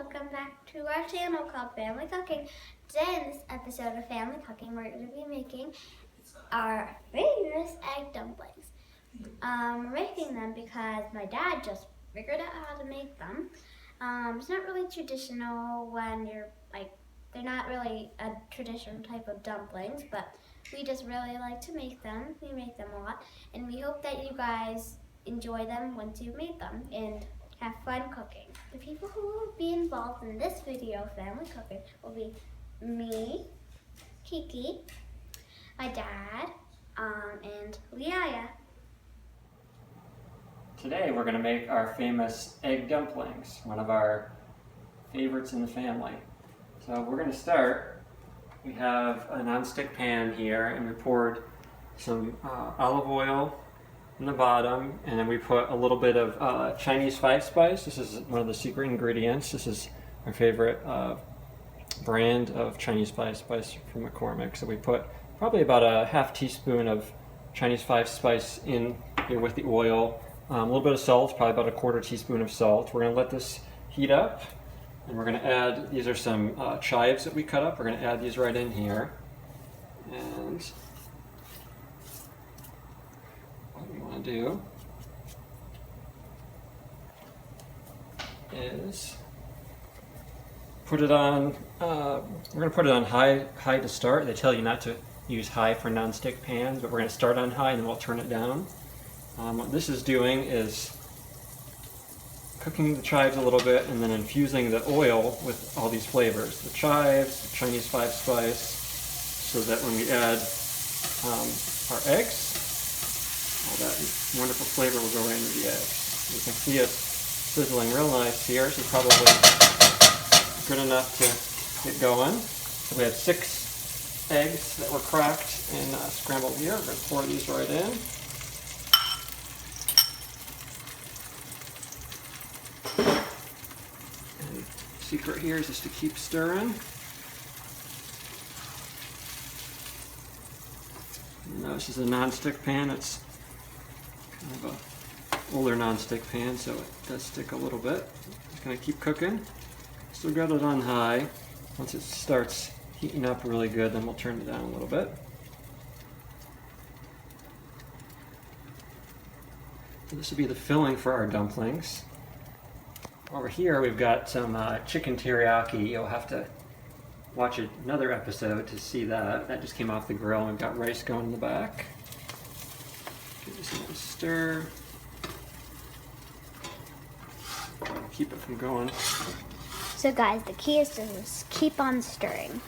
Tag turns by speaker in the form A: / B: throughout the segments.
A: welcome back to our channel called Family Cooking. Today in this episode of Family Cooking, we're going to be making our famous egg dumplings. We're making them because my dad just figured out how to make them. It's not really traditional when they're not really a traditional type of dumplings, but we just really like to make them. We make them a lot, and we hope that you guys enjoy them once you've made them and have fun cooking. The people who will be involved in this video of Family Cooking will be me, Kiki, my dad, and Liaya.
B: Today we're going to make our famous egg dumplings, one of our favorites in the family. So we're going to start. We have a non-stick pan here, and we poured some olive oil in the bottom, and then we put a little bit of Chinese 5-spice. This is one of the secret ingredients. This is our favorite brand of Chinese 5-spice from McCormick. So we put probably about a half teaspoon of Chinese 5-spice in here with the oil. A little bit of salt, probably about a quarter teaspoon of salt. We're going to let this heat up, and we're going to add, these are some chives that we cut up. We're going to add these right in here. And what we want to do is put it on, we're going to put it on high to start. They tell you not to use high for non-stick pans, but we're going to start on high and then we'll turn it down. What this is doing is cooking the chives a little bit and then infusing the oil with all these flavors. The chives, the Chinese 5-spice, so that when we add our eggs, all that wonderful flavor will go right into the eggs. You can see it sizzling real nice here. This is probably good enough to get going. So we have 6 eggs that were cracked and scrambled here. We're going to pour these right in. And the secret here is just to keep stirring. You know, this is a non-stick pan. It's kind of a older non-stick pan, so it does stick a little bit. Just going to keep cooking. Still got it on high. Once it starts heating up really good, then we'll turn it down a little bit. So this will be the filling for our dumplings. Over here we've got some chicken teriyaki. You'll have to watch another episode to see that. That just came off the grill, and we've got rice going in the back. Give this a little stir. Keep it from going.
A: So guys, the key is to just keep on stirring.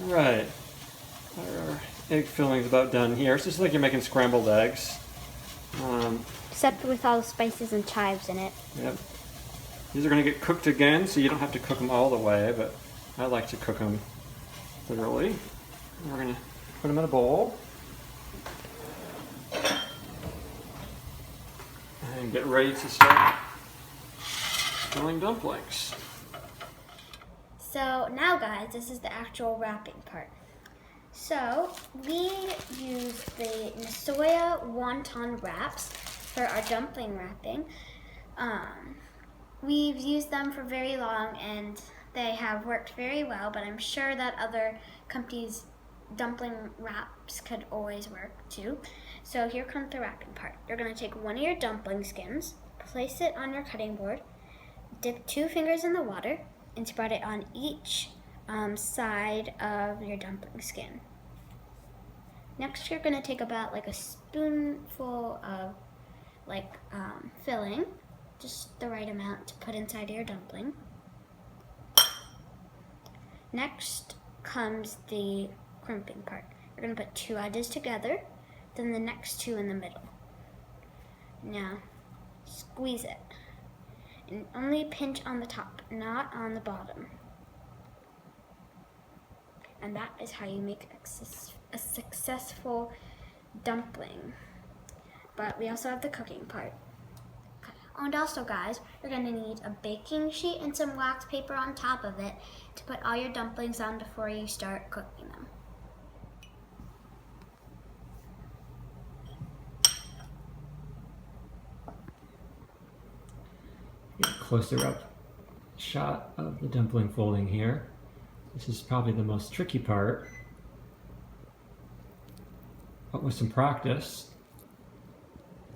B: Alright, our egg filling is about done here. So it's like you're making scrambled eggs.
A: Except with all the spices and chives in it.
B: Yep. These are going to get cooked again, so you don't have to cook them all the way, but I like to cook them thoroughly. We're going to put them in a bowl. And get ready to start filling dumplings.
A: So now guys, this is the actual wrapping part. So we use the Nasoya wonton wraps for our dumpling wrapping. We've used them for very long and they have worked very well, but I'm sure that other companies' dumpling wraps could always work too. So here comes the wrapping part. You're going to take one of your dumpling skins, place it on your cutting board, dip 2 fingers in the water, and spread it on each side of your dumpling skin. Next, you're going to take about like a spoonful of filling, just the right amount to put inside your dumpling. Next comes the crimping part. You're going to put 2 edges together, then the next 2 in the middle. Now, squeeze it. And only pinch on the top, not on the bottom. And that is how you make a successful dumpling. But we also have the cooking part. And also, guys, you're going to need a baking sheet and some wax paper on top of it to put all your dumplings on before you start cooking them.
B: Get a closer up shot of the dumpling folding here. This is probably the most tricky part, but with some practice,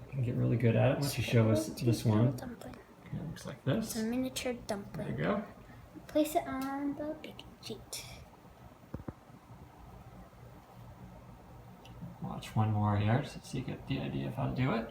B: you can get really good at it. Once you show us this one, it looks like this.
A: It's a miniature dumpling.
B: There you go.
A: Place it on the baking sheet.
B: Watch one more here so you get the idea of how to do it.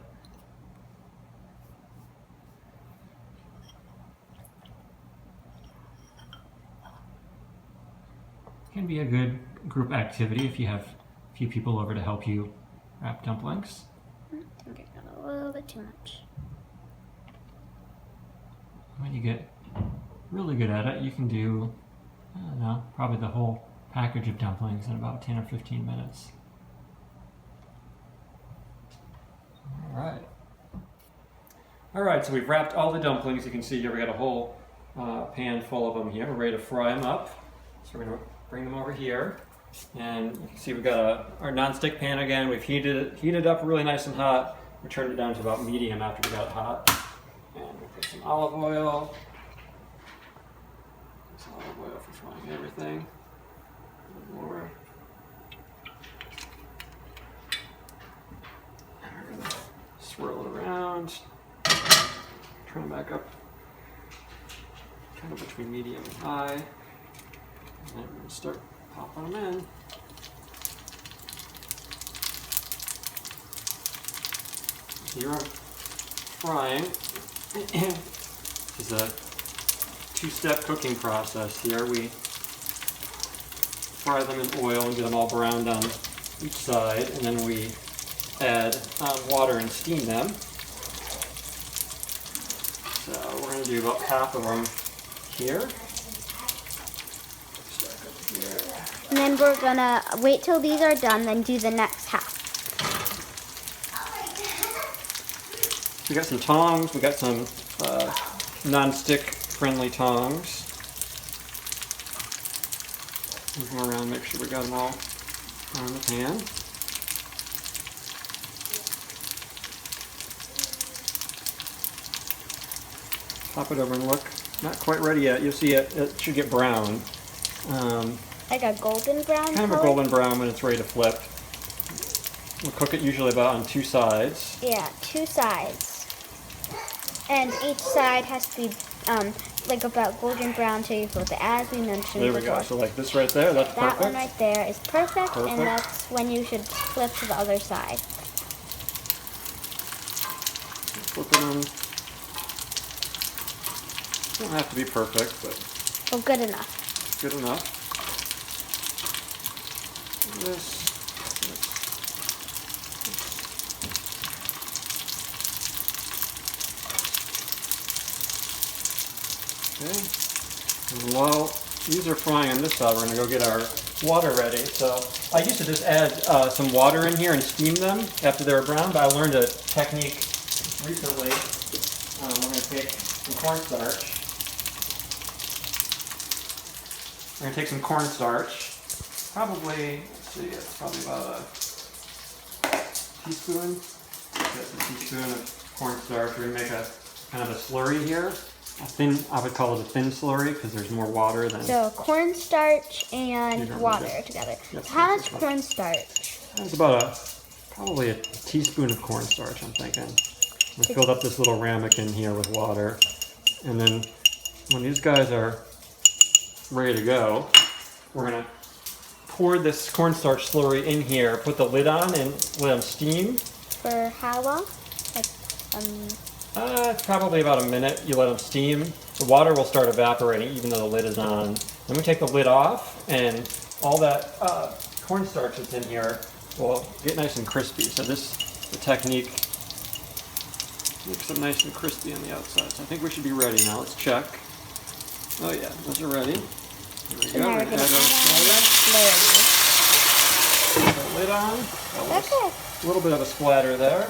B: Can be a good group activity if you have a few people over to help you wrap dumplings.
A: I think I got a little bit too much.
B: When you get really good at it, you can do, I don't know, probably the whole package of dumplings in about 10 or 15 minutes. Alright, so we've wrapped all the dumplings. You can see here we got a whole pan full of them here. We're ready to fry them up. So we're going to bring them over here. And you can see we've got our nonstick pan again. We've heated it up really nice and hot. We turned it down to about medium after we got it hot. And we put some olive oil. Some olive oil for frying everything. A little more. And we're going to swirl it around. Turn it back up. Kind of between medium and high. And then we're going to start popping them in. Here I'm frying. This is a two-step cooking process here. We fry them in oil and get them all browned on each side, and then we add water and steam them. So we're going to do about half of them here.
A: And then we're gonna wait till these are done, then do the next half.
B: We got some tongs, we got some non-stick friendly tongs. Move them around, make sure we got them all on the pan. Pop it over and look. Not quite ready yet. You'll see it should get brown.
A: Like a golden brown
B: Kind of a golden brown when it's ready to flip. We'll cook it usually about on two sides.
A: Yeah, two sides. And each side has to be like about golden brown till you flip it, as we mentioned
B: There we
A: before.
B: go. So like this right there, that's perfect.
A: That one right there is perfect, and that's when you should flip to the other side.
B: Flipping them. Don't have to be perfect, but
A: Well, good enough.
B: good enough. This. Okay. And while these are frying on this side, we're going to go get our water ready. So I used to just add some water in here and steam them after they were brown, but I learned a technique recently. We're going to take some cornstarch. We're going to take some cornstarch. Probably, let's see, it's probably about a teaspoon. That's a teaspoon of cornstarch. We're going to make a kind of a slurry here. A thin, I would call it a thin slurry because there's more water than...
A: So cornstarch and water together.
B: Yes,
A: So how much cornstarch?
B: That's about probably a teaspoon of cornstarch, I'm thinking. We filled up this little ramekin here with water. And then when these guys are ready to go, we're going to pour this cornstarch slurry in here, put the lid on, and let them steam.
A: For how long? Like,
B: It's probably about a minute. You let them steam. The water will start evaporating even though the lid is on. Then we take the lid off, and all that cornstarch that's in here will get nice and crispy. So this is the technique. Makes them nice and crispy on the outside. So I think we should be ready now. Let's check. Oh yeah, those are ready. Here we
A: so
B: go.
A: now we're
B: We're
A: going
B: gonna
A: to
B: add
A: add
B: the lid on.
A: That's it.
B: A little bit of a splatter there.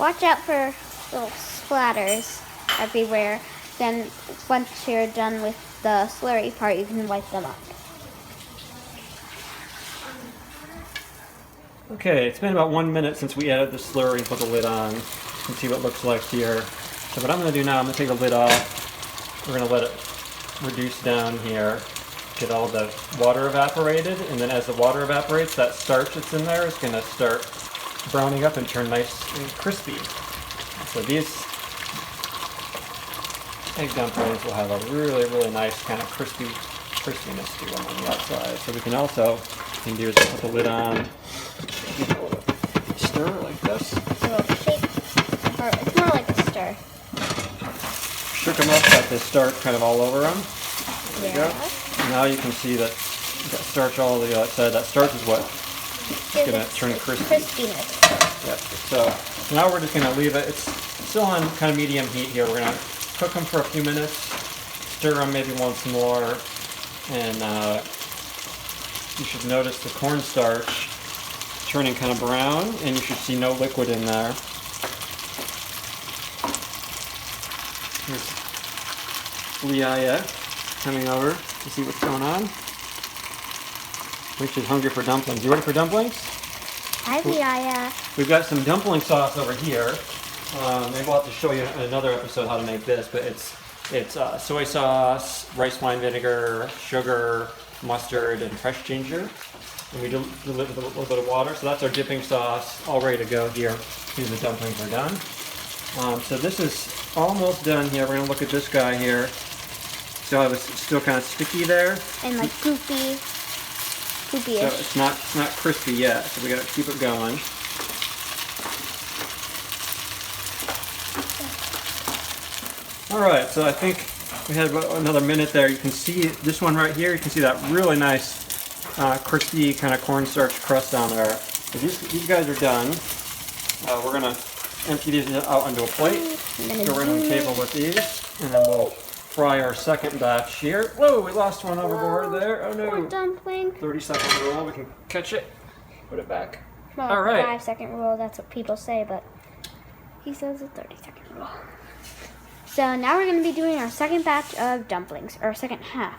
A: Watch out for little splatters everywhere. Then once you're done with the slurry part, you can wipe them up.
B: Okay, it's been about 1 minute since we added the slurry and put the lid on. You can see what it looks like here. So what I'm going to do now, I'm going to take the lid off. We're going to let it reduce down here, get all the water evaporated, and then as the water evaporates, that starch that's in there is going to start browning up and turn nice and crispy. So these egg dumplings will have a really, really nice kind of crispiness to them on the outside. So we can also, what we can do is put the lid on, give it a little stir like this.
A: A little shake, or it's more like a stir.
B: Shook them up, got the starch kind of all over them. There we
A: Yeah.
B: go. Now you can see that you've got starch all over the outside. That starch is what is going to turn crispy.
A: Crispiness.
B: Yep. So now we're just going to leave it. It's still on kind of medium heat here. We're going to cook them for a few minutes, stir them maybe once more, and you should notice the cornstarch turning kind of brown, and you should see no liquid in there. Here's Leia coming over to see what's going on. I think she's hungry for dumplings. You ready for dumplings?
A: Hi, Leia.
B: We've got some dumpling sauce over here. Maybe we'll have to show you in another episode how to make this, but it's soy sauce, rice wine vinegar, sugar, mustard, and fresh ginger. And we dilute it with a little bit of water. So that's our dipping sauce, all ready to go here. These the dumplings are done. So this is almost done here. We're gonna look at this guy here. So it was still kind of sticky there.
A: And like goopy-ish.
B: So it's not crispy yet. So we gotta keep it going. All right. So I think we had about another minute there. You can see this one right here. You can see that really nice, crispy kind of cornstarch crust on there. So these guys are done. We're gonna empty these out onto a plate. Go right on the table with these, and then we'll fry our second batch here. Whoa, we lost one overboard there. Oh no.
A: Poor dumpling.
B: 30-second rule. We can catch it. Put it back.
A: Well,
B: All right.
A: 5-second rule. That's what people say, but he says a 30-second rule. So now we're going to be doing our second batch of dumplings, or second half.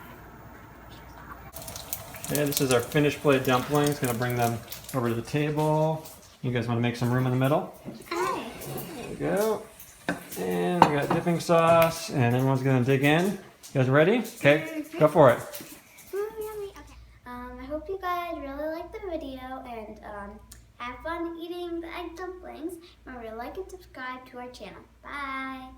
B: Okay, this is our finished plate dumplings. Gonna bring them over to the table. You guys want to make some room in the middle?
A: Hi.
B: There we go. And we got dipping sauce, and everyone's gonna dig in. You guys ready? Okay, go for it.
A: Yummy. Okay. I hope you guys really liked the video and have fun eating the egg dumplings. Remember to like and subscribe to our channel. Bye.